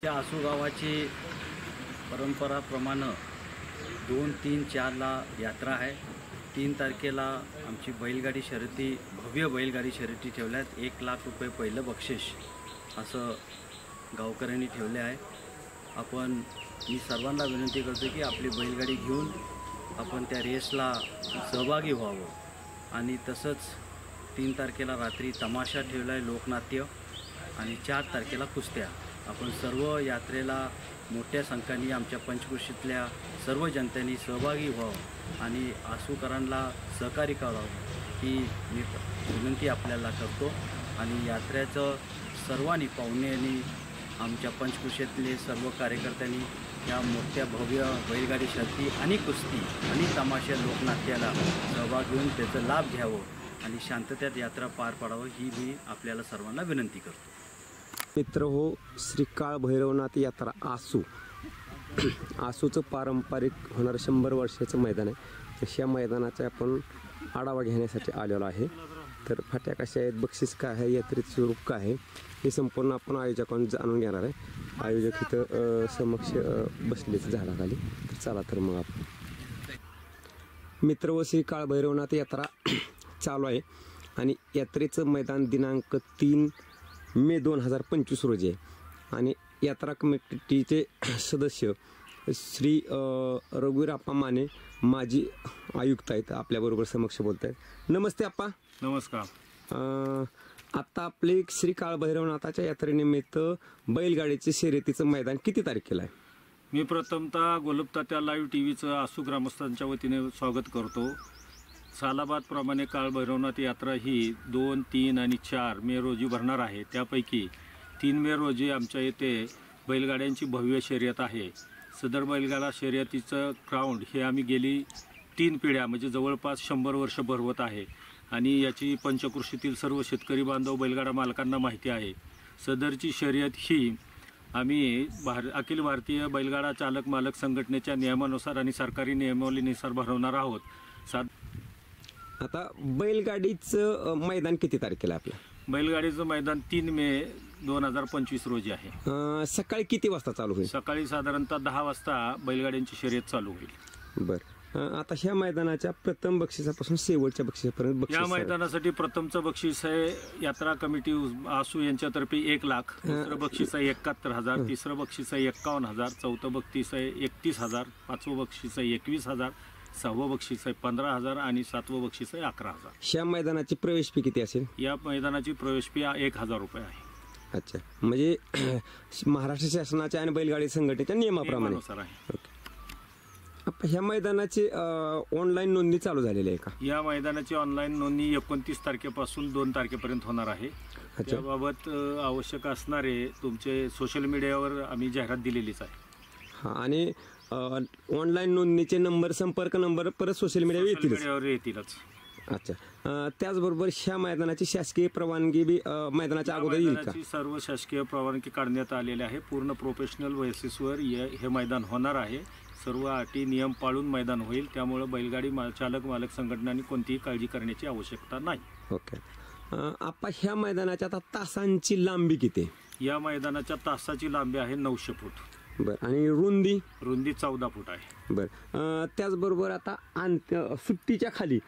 त्या आसू गावाची परंपराप्रमाणे 2, 3, 4ला यात्रा आहे। 3 तारखेला आमची बैलगाडी शर्यती, भव्य बैलगाडी शर्यती ठेवल्यात। 1 लाख रुपये पहिलं बक्षीस असं गावकऱ्यांनी ठेवले आहे। मी सर्वांना विनंती करतो की आपली बैलगाडी घेऊन आपण त्या रेसला सहभागी व्हावं। आणि तसंच 3 तारखेला रात्री तमाशा ठेवला आहे, लोकनाट्य, आणि 4 तारखेला कुस्त्या। आपण सर्व यात्रेला मोठ्या संख्येने आमच्या पंचकृषीतल्या सर्व जनतेने सहभागी व्हावं आणि आसूकरांना सहकार्य करावं ही मी विनंती आपल्याला करतो। आणि यात्रेचं सर्वांनी, पाहुण्यांनी, आमच्या पंचकृषीतले सर्व कार्यकर्त्यांनी या मोठ्या भव्य बैलगाडी शर्यती आणि कुस्ती आणि तमाशा लोकनाट्याला सहभाग घेऊन त्याचा लाभ घ्यावं आणि शांततेत यात्रा पार पाडावं ही मी आपल्याला सर्वांना विनंती करतो। मित्र हो, श्री काळ भैरवनाथ यात्रा आसूचं पारंपरिक होणारं 100 वर्षाचं मैदान आहे। तशा मैदानाचा आपण आढावा घेण्यासाठी आलेलो आहे। तर फाट्या कशा आहेत, बक्षीस काय आहे, यात्रेचं स्वरूप काय आहे, हे संपूर्ण आपण आयोजकांनी जाणून घेणार आहे। आयोजक इथं समक्ष बसलेच झाडाखाली। तर चला तर मग आपण मित्र व श्री काळ भैरवनाथ यात्रा चालू आहे आणि यात्रेचं मैदान दिनांक 3 मे 2025 रोजी आहे। आणि यात्रा कमिटीचे सदस्य श्री रघुवीर आप्पा माने माजी आयुक्त आहेत, आपल्याबरोबर समक्ष बोलत आहेत। नमस्ते आप्पा। नमस्कार। आता आपले श्री काळ भैरवनाथाच्या यात्रेनिमित्त बैलगाडीचे शर्यतीचं मैदान किती तारखेला आहे? मी प्रथमतः गोलबतात्या लाईव्ह टीव्हीचं आसू ग्रामस्थांच्या वतीने स्वागत करतो। सालाबादप्रमाणे काळ भैरवनाथ यात्रा ही 2, 3 आणि 4 मे रोजी भरणार आहे। त्यापैकी 3 मे रोजी आमच्या येथे बैलगाड्यांची भव्य शर्यत आहे। सदर बैलगाडा शर्यतीचं ग्राउंड हे आम्ही गेली 3 पिढ्या म्हणजे जवळपास 100 वर्ष भरवत आहे आणि याची पंचकृषीतील सर्व शेतकरी बांधव बैलगाडा मालकांना माहिती आहे। सदरची शर्यत ही आम्ही अखिल भारतीय बैलगाडा चालक मालक संघटनेच्या नियमानुसार आणि सरकारी नियमावलीनुसार भरवणार आहोत। आता बैलगाडीचं मैदान किती तारखेला आपलं? बैलगाडीचं मैदान 3 मे 2025 रोजी आहे। सकाळी किती वाजता चालू होईल? सकाळी साधारणतः 10 वाजता बैलगाड्यांची शर्यत चालू होईल। बरं, आता ह्या मैदानाच्या प्रथम बक्षिसापासून शेवटच्या बक्षिसापर्यंत बक्षीस, या मैदानासाठी प्रथमचं बक्षीस आहे यात्रा कमिटी आसू यांच्यातर्फे 1 लाख, दुसरं बक्षीस आहे 71,000, तिसरं बक्षीस आहे 51,000, चौथं बक्षीस आहे 31,000, पाचवं बक्षीस आहे 21,000, 6वं बक्षीस आहे 15,000 आणि 7वं बक्षीस आहे 11,000। ह्या मैदानाची प्रवेश फी किती असेल? या मैदानाची प्रवेश फी 1,000 रुपये आहे। अच्छा, म्हणजे महाराष्ट्र शासनाच्या आणि बैलगाडी संघटनेच्या नियमाप्रमाणे आहे। ह्या मैदानाची ऑनलाईन नोंदणी चालू झालेली आहे का? या मैदानाची ऑनलाईन नोंदणी 29 तारखेपासून 2 तारखेपर्यंत होणार आहे। त्याबाबत आवश्यक असणारे तुमचे सोशल मीडियावर आम्ही जाहिरात दिलेलीच आहे। हां, आणि ऑनलाईन नोंदणीचे नंबर, संपर्क नंबर परत सोशल मीडियावर येतीलच। अच्छा, त्याचबरोबर ह्या मैदानाची शासकीय परवानगी बी मैदानाच्या अगोदर येईल का? सर्व शासकीय परवानगी काढण्यात आलेली आहे। पूर्ण प्रोफेशनल बेसिसवर हे मैदान होणार आहे। सर्व अटी नियम पाळून मैदान होईल, त्यामुळे बैलगाडी चालक मालक संघटनांनी कोणतीही काळजी करण्याची आवश्यकता नाही। ओके आपा, ह्या मैदानाच्या आता तासांची लांबी किती? या मैदानाच्या तासाची लांबी आहे 900 फूट। बरं, आणि रुंदी? रुंदी 14 फूट आहे। बरं, त्याचबरोबर आता सुट्टीच्या खाली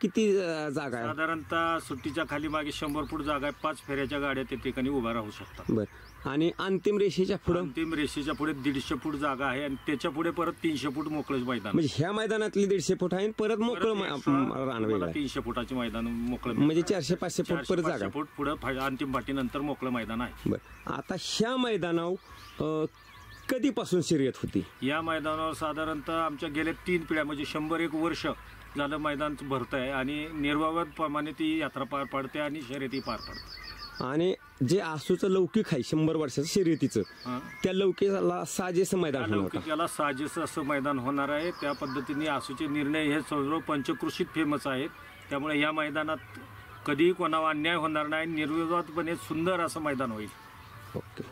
किती जागा आहे? साधारणतः सुट्टीच्या खाली मागे 100 फूट जागा आहे। 5 फेऱ्याच्या गाड्या त्या ठिकाणी उभ्या राहू शकतात। बरं, आणि अंतिम रेषेच्या पुढे? अंतिम रेषेच्या पुढे 150 फूट जागा आहे आणि त्याच्या पुढे परत 300 फूट मोकळं मैदान। म्हणजे ह्या मैदानातली 150 फूट आहे, परत मोकळं रान 300 फुटाचे मैदान मोकळं, म्हणजे 400-500 फूट परत जागा फूट पुढे अंतिम पाटीनंतर मोकळं मैदान आहे। बरं, आता ह्या मैदानावर कधीपासून शर्यत होती? या मैदानावर साधारणतः आमच्या गेल्या 3 पिढ्या म्हणजे 101 वर्ष झालं मैदान भरत आहे आणि निर्वावतप्रमाणे ती यात्रा पार पाडते आणि शर्यती पार पडते। आणि जे आसूचं लौकिक आहे 100 वर्षाचं शर्यतीचं, त्या लौकिकाला साजेसं मैदान लौकिकाला साजेसं असं मैदान होणार आहे। त्या पद्धतीने आसूचे निर्णय हे सर्व पंचकृषीत फेमस आहेत, त्यामुळे या मैदानात कधीही कोणावर अन्याय होणार नाही, निर्विवादपणे सुंदर असं मैदान होईल। ओके,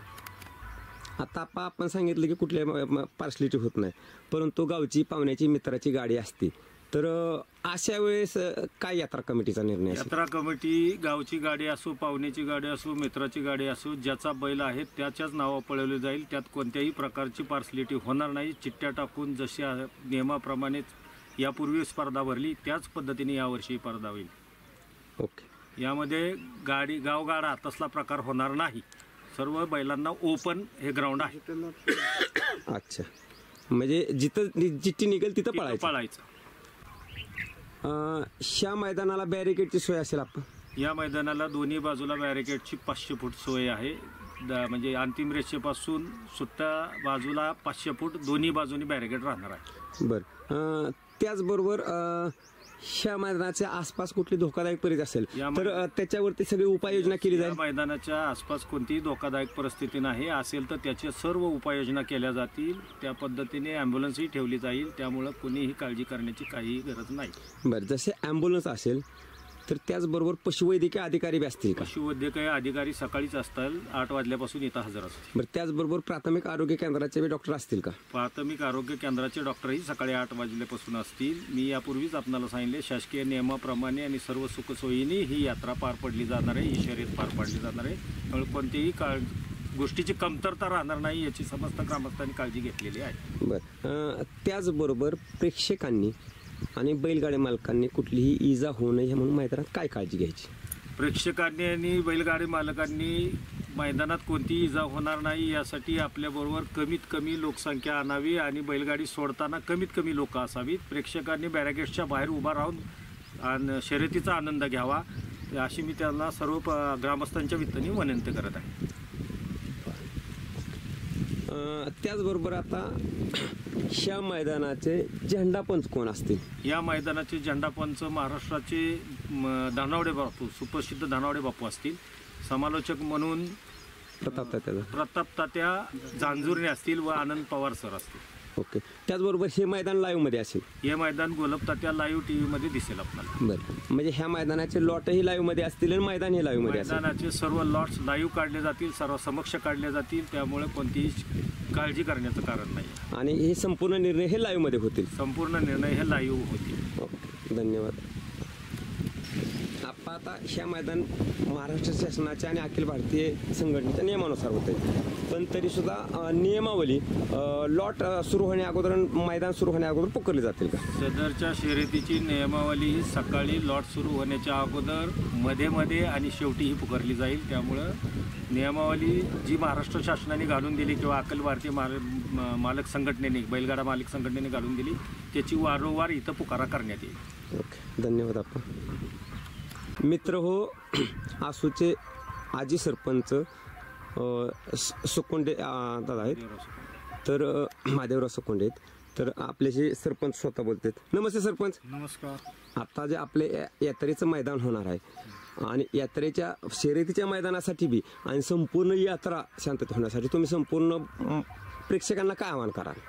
आता आपण सांगितलं की कुठल्या पार्सलिटी होत नाही, परंतु गावची पाहुण्याची मित्राची गाडी असते तर अशा वेळेस काय यात्रा कमिटीचा निर्णय असेल? यात्रा कमिटी गावची गाडी असो, पाहुण्याची गाडी असो, मित्राची गाडी असो, ज्याचा बैल आहे त्याच्याच नावा पळवले जाईल. त्यात कोणत्याही प्रकारची पार्सलिटी होणार नाही. चिठ्ठ्या टाकून जशी नियमाप्रमाणे यापूर्वी स्पर्धा भरली त्याच पद्धतीने यावर्षी स्पर्धा होईल. ओके. यामध्ये गावगाडा तसला प्रकार होणार नाही. सर्व बैलांना ओपन हे ग्राउंड आहे. अच्छा, म्हणजे जिथं चिठ्ठी निघेल तिथं पळायचं. ह्या मैदानाला बॅरिकेडची सोय असेल आपण? या मैदानाला दोन्ही बाजूला बॅरिकेडची 500 फूट सोय आहे. म्हणजे अंतिम रेषेपासून सुट्टा बाजूला 500 फूट दोन्ही बाजूनी बॅरिकेड राहणार आहे. बरं, त्याचबरोबर ह्या मैदानाच्या आसपास कुठली धोकादायक परिस्थिती असेल तर त्याच्यावरती सगळी उपाययोजना केली जाईल? या मैदानाच्या आसपास कोणतीही धोकादायक परिस्थिती नाही. असेल तर त्याच्या सर्व उपाययोजना केल्या जातील. त्या पद्धतीने ॲम्ब्युलन्सही ठेवली जाईल. त्यामुळं कोणीही काळजी करण्याची काही गरज नाही. बरं, जसे ॲम्ब्युलन्स असेल तर त्याचबरोबर पशुवैद्यकीय अधिकारी बी असतील का? पशुवैद्यकीय अधिकारी सकाळीच असतात, 8 वाजल्यापासून इथं हजर असतील. बरं, त्याचबरोबर प्राथमिक आरोग्य केंद्राचे बी डॉक्टर असतील का? प्राथमिक आरोग्य केंद्राचे डॉक्टरही सकाळी 8 वाजल्यापासून असतील. मी यापूर्वीच आपल्याला सांगितले, शासकीय नियमाप्रमाणे आणि सर्व सुखसोयीने ही यात्रा पार पडली जाणार आहे, ही शर्यत पार पडली जाणार आहे. त्यामुळे कोणतीही गोष्टीची कमतरता राहणार नाही याची समस्त ग्रामस्थांनी काळजी घेतलेली आहे. बरं, त्याचबरोबर प्रेक्षकांनी आणि बैलगाडी मालकांनी कुठलीही इजा होऊ नये म्हणून मैदानात काय काळजी घ्यायची? प्रेक्षकांनी आणि बैलगाडी मालकांनी मैदानात कोणतीही इजा होणार नाही यासाठी आपल्याबरोबर कमीत कमी लोकसंख्या आणावी आणि बैलगाडी सोडताना कमीत कमी लोक असावीत. प्रेक्षकांनी बॅरिकेड्सच्या बाहेर उभा राहून शर्यतीचा आनंद घ्यावा अशी मी त्यांना सर्व ग्रामस्थांच्या वतीने विनंती करत आहे. त्याचबरोबर आता ह्या मैदानाचे झेंडापंच कोण असतील? या मैदानाचे झेंडापंच महाराष्ट्राचे धानावडे बापू, सुप्रसिद्ध धानावडे बापू असतील. समालोचक म्हणून प्रताप तात्या जांजुर्णे असतील व आनंद पवार सर असतील. ओके. त्याचबरोबर हे मैदान लाईव्ह मध्ये असेल? हे मैदान गोलपतात्या लाईव्ह TV मध्ये दिसेल आपल्याला. बरं, म्हणजे ह्या मैदानाचे लॉटही लाईव्ह मध्ये असतील आणि मैदान हे लाईव्ह मध्ये असेल? मैदानाचे सर्व लॉट्स लाईव्ह काढले जातील, सर्व समक्ष काढले जातील. त्यामुळे कोणतीही काळजी करण्याचं कारण नाही. आणि हे संपूर्ण निर्णय हे लाईव्ह मध्ये होतील? संपूर्ण निर्णय हे लाईव्ह होतील. ओके, धन्यवाद. आता ह्या मैदान महाराष्ट्र शासनाच्या आणि अखिल भारतीय संघटनेच्या नियमानुसार होते, पण तरीसुद्धा नियमावली लॉट सुरू होण्या अगोदर मैदान सुरू होण्या अगोदर पुकारली जातील का? सदरच्या शर्यतीची नियमावली ही सकाळी लॉट सुरू होण्याच्या अगोदर, मध्ये आणि शेवटी ही पुकारली जाईल. त्यामुळं नियमावली जी महाराष्ट्र शासनाने घालून दिली किंवा अखिल भारतीय मालक संघटनेने, बैलगाडा मालक संघटनेने घालून दिली त्याची वारंवार इथं पुकारा करण्यात येईल. ओके, धन्यवाद. आपण मित्र हो, आसूचे आजी सरपंच सुकोंडे दादा आहेत, तर महादेवराव सुकोंडे आहेत. तर आपल्याशी सरपंच स्वतः बोलतात. नमस्ते सरपंच. नमस्कार. आता जे आपले यात्रेचं मैदान होणार आहे आणि यात्रेच्या शर्यतीच्या मैदानासाठी बी आणि संपूर्ण यात्रा शांतता होण्यासाठी तुम्ही संपूर्ण प्रेक्षकांना काय आवाहन कराल?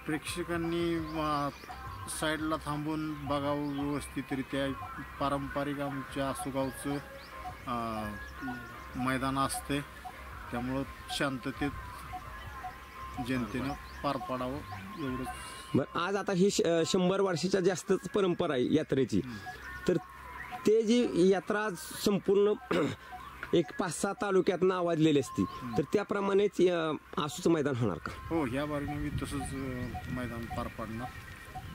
प्रेक्षकांनी साईडला थांबून बघावं व्यवस्थितरित्या. पारंपरिक आमच्या आसुगावचं मैदान असते, त्यामुळं शांततेत जनतेनं पार पाडावं एवढंच. बरं, आज आता ही 100 वर्षाच्या जास्तच परंपरा आहे यात्रेची, तर ते जी यात्रा संपूर्ण एक 5-6 तालुक्यात नावाजलेली असती, तर त्याप्रमाणेच आसूचं मैदान होणार का? हो, ह्या बारीने मी तसंच मैदान पार पाडणार,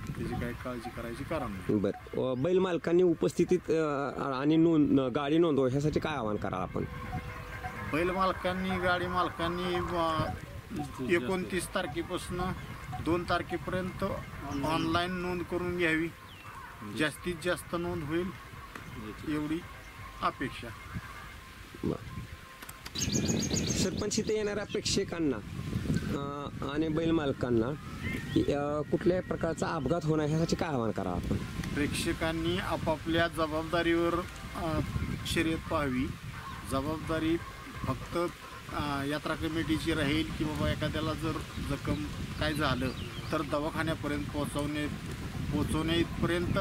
त्याची काही काळजी करायची कारण नाही. बरं, बैल मालकांनी उपस्थितीत आणि गाडी नोंदवा ह्यासाठी काय आवाहन कराल आपण? बैल मालकांनी, गाडी मालकांनी 29 तारखेपासून 2 तारखेपर्यंत ऑनलाईन नोंद करून घ्यावी. जास्तीत जास्त नोंद होईल एवढी अपेक्षा. सरपंच, इथे येणाऱ्या प्रेक्षकांना आणि बैल मालकांना कुठल्याही प्रकारचा अपघात होणार ह्यासाठी काय आवाहन करा आपण? प्रेक्षकांनी आपापल्या जबाबदारीवर शर्यत पाहावी. जबाबदारी फक्त यात्रा कमिटीची राहील की बाबा एखाद्याला जर जखम काय झालं तर दवाखान्यापर्यंत पोहोचवण्यापर्यंत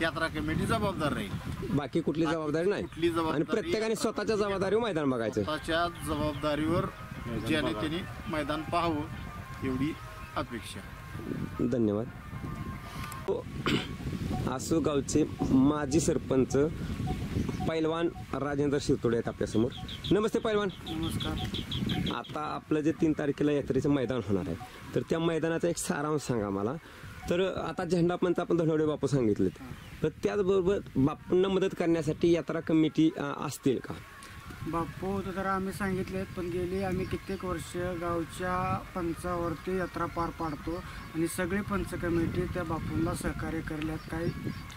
यात्रा कमिटी जबाबदार राहील. बाकी कुठली जबाबदारी नाही. कुठली जबाबदारी, आणि प्रत्येकाने स्वतःच्या जबाबदारीवर मैदान बघायचं. स्वतःच्या जबाबदारीवर ज्याने त्यांनी मैदान पाहावं एवढी अपेक्षा. धन्यवाद. आसू गावचे माजी सरपंच पैलवान राजेंद्र शिरतोडे आहेत आपल्यासमोर. नमस्ते पैलवान. नमस्कार. आता आपलं जे 3 तारखेला यात्रेचं मैदान होणार आहे, तर त्या मैदानाचा एक सारांश सांगा मला. तर आता झेंडापंच आपण धनवडे बापू सांगितले, तर त्याचबरोबर बापूंना मदत करण्यासाठी यात्रा कमिटी असतील का? बापू तर आम्ही सांगितले, पण गेली आम्ही कित्येक वर्ष गावच्या पंचावरती यात्रा पार पाडतो आणि सगळी पंच कमिटी त्या बापूंना सहकार्य करल्यात. काही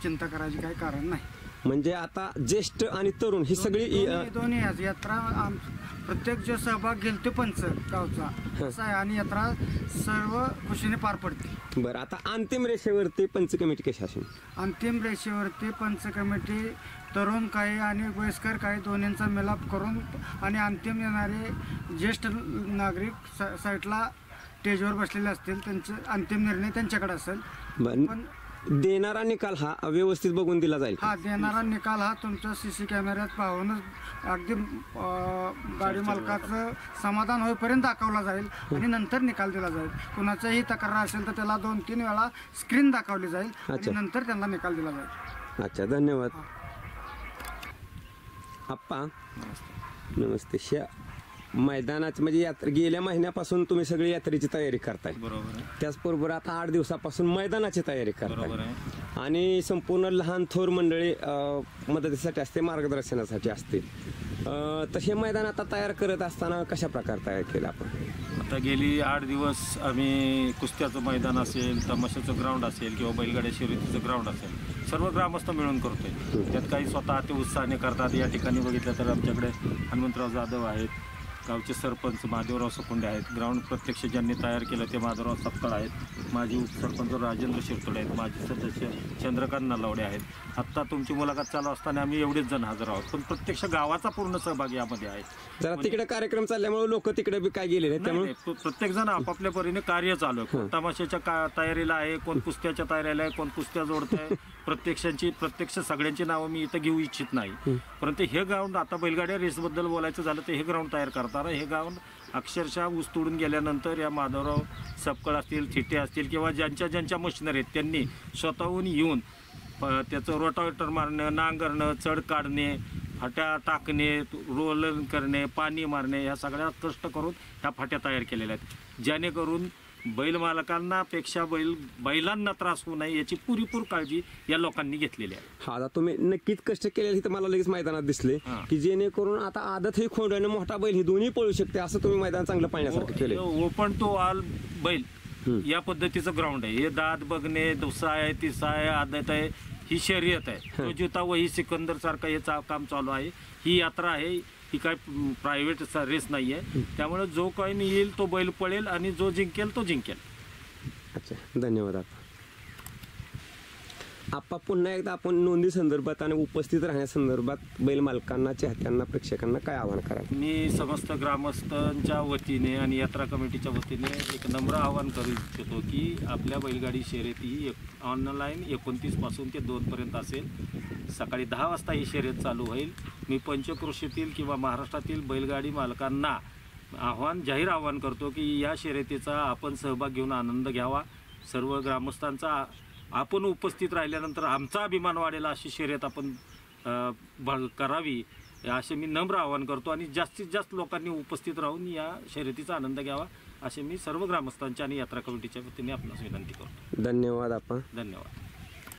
चिंता करायची काही कारण नाही. म्हणजे आता ज्येष्ठ आणि तरुण ही सगळी दोन्ही यात्रा प्रत्येक जो सहभाग घेईल ते पंच गावचा असं आहे आणि यात्रा सर्व खुशीने पार पडते. बरं, आता अंतिम रेषेवरती पंच कमिटी कशी असेल? अंतिम रेषेवरती पंच कमिटी तरुण काही आणि वयस्कर काही दोन्हींचा मिलाप करून आणि अंतिम येणारे ज्येष्ठ नागरिक साईडला स्टेजवर बसलेले असतील, त्यांचे अंतिम निर्णय त्यांच्याकडे असेल. पण देणारा निकाल हा व्यवस्थित बघून दिला जाईल. हा देणारा निकाल हा तुमच्या CC कॅमेऱ्यात पाहूनच अगदी गाडी मालकाचं समाधान होईपर्यंत दाखवला जाईल आणि नंतर निकाल दिला जाईल. कुणाचाही तक्रार असेल तर त्याला 2-3 वेळा स्क्रीन दाखवली जाईल आणि नंतर त्यांना निकाल दिला जाईल. अच्छा, धन्यवाद. आप्पा नमस्ते. मैदानाची म्हणजे यात्रा गेल्या महिन्यापासून तुम्ही सगळी यात्रेची तयारी करताय. बरोबर आहे. त्याचबरोबर आता 8 दिवसापासून मैदानाची तयारी बरोबर करताय आहे. आणि संपूर्ण लहान थोर मंडळी मदतीसाठी असते, मार्गदर्शनासाठी असते. तर हे मैदान आता तयार करत असताना कशा प्रकारे तयार केलं आपण? आता गेली 8 दिवस आम्ही कुस्त्याचं मैदान असेल, तमाशाचं ग्राउंड असेल किंवा बैलगाड्या शर्यतीचं ग्राउंड असेल, सर्व ग्रामस्थ मिळून करतोय. त्यात काही स्वतः अति उत्साहाने करतात. या ठिकाणी बघितलं तर आमच्याकडे हनुमंतराव जाधव आहेत, गावचे सरपंच महादेवराव सकुंडे आहेत, ग्राउंड प्रत्यक्ष ज्यांनी तयार केलं ते माधवराव सपकाळ आहेत, माजी उपसरपंच राजेंद्र शिरतोडे आहेत, माजी सदस्य चंद्रकांत नलावडे आहेत. आत्ता तुमची मुलाखत चालू असताना आम्ही एवढेच जण हजर आहोत, पण प्रत्यक्ष गावाचा पूर्ण सहभाग यामध्ये आहे. जरा तिकडे कार्यक्रम चालल्यामुळे लोक तिकडे बी काय गेले नाही, त्यामुळे प्रत्येक जण आपापल्या परीने कार्य चालू आहे. कोण तमाशाच्या तयारीला आहे, कोण कुस्त्याच्या तयारीला आहे, कोण कुस्त्या जोडत आहे. प्रत्यक्ष सगळ्यांची नावं मी इथं घेऊ इच्छित नाही, परंतु हे ग्राउंड आता बैलगाड्या रेसबद्दल बोलायचं झालं तर हे ग्राउंड तयार करताना हे ग्राउंड अक्षरशः ऊस तोडून गेल्यानंतर या माधवराव सपकाळ असतील, थिटे असतील किंवा ज्यांच्या मशिनरी आहेत त्यांनी स्वतःहून येऊन त्याचं रोटावेटर मारणं, नांगरणं, चढ काढणे, फाट्या टाकणे, रोलन करणे, पाणी मारणे, ह्या सगळ्या कष्ट करून ह्या फाट्या तयार केलेल्या आहेत, जेणेकरून बैल मालकांना पेक्षा बैलांना त्रास होऊ नये याची पुरेपूर काळजी या लोकांनी घेतलेली आहे. हा, आता तुम्ही नक्कीच कष्ट केलेले तर मला लगेच मैदानात दिसले की जेणेकरून आता आदत ही खोंड आणि मोठा बैल ही दोन्ही पळू शकते, असं तुम्ही मैदान चांगलं पाहण्यासारखं केलं. ओपन टू ऑल बैल या पद्धतीचं ग्राउंड आहे. हे दात बघणे, दुसा आहे, तिसा आहे, आदत आहे, ही शर्यत आहे. तो जिता वही सिकंदर सारखं हे काम चालू आहे. ही यात्रा आहे, ही काय प्रायव्हेट रेस नाही आहे. त्यामुळे जो काही येईल तो बैल पळेल आणि जो जिंकेल तो जिंकेल. अच्छा, धन्यवाद. आप्पा पुन्हा एकदा आपण नोंदी संदर्भात आणि उपस्थित राहण्यासंदर्भात बैल मालकांना, चाहत्यांना, प्रेक्षकांना काय आवाहन कराल? मी समस्त ग्रामस्थांच्या वतीने आणि यात्रा कमिटीच्या वतीने एक नम्र आवाहन करू इच्छितो की आपल्या बैलगाडी शर्यती ऑनलाईन 29 पासून ते 2 पर्यंत असेल. सकाळी 10 वाजता ही शर्यत चालू होईल. मी पंचक्रोशीतील किंवा महाराष्ट्रातील बैलगाडी मालकांना जाहीर आवाहन करतो की या शर्यतीचा आपण सहभाग घेऊन आनंद घ्यावा. सर्व ग्रामस्थांचा आपण उपस्थित राहिल्यानंतर आमचा अभिमान वाढेल अशी शर्यत आपण करावी असे मी नम्र आवाहन करतो आणि जास्तीत जास्त लोकांनी उपस्थित राहून या शर्यतीचा आनंद घ्यावा असे मी सर्व ग्रामस्थांच्या आणि यात्रा कमिटीच्या वतीने आपणास विनंती करतो. धन्यवाद. आपण धन्यवाद.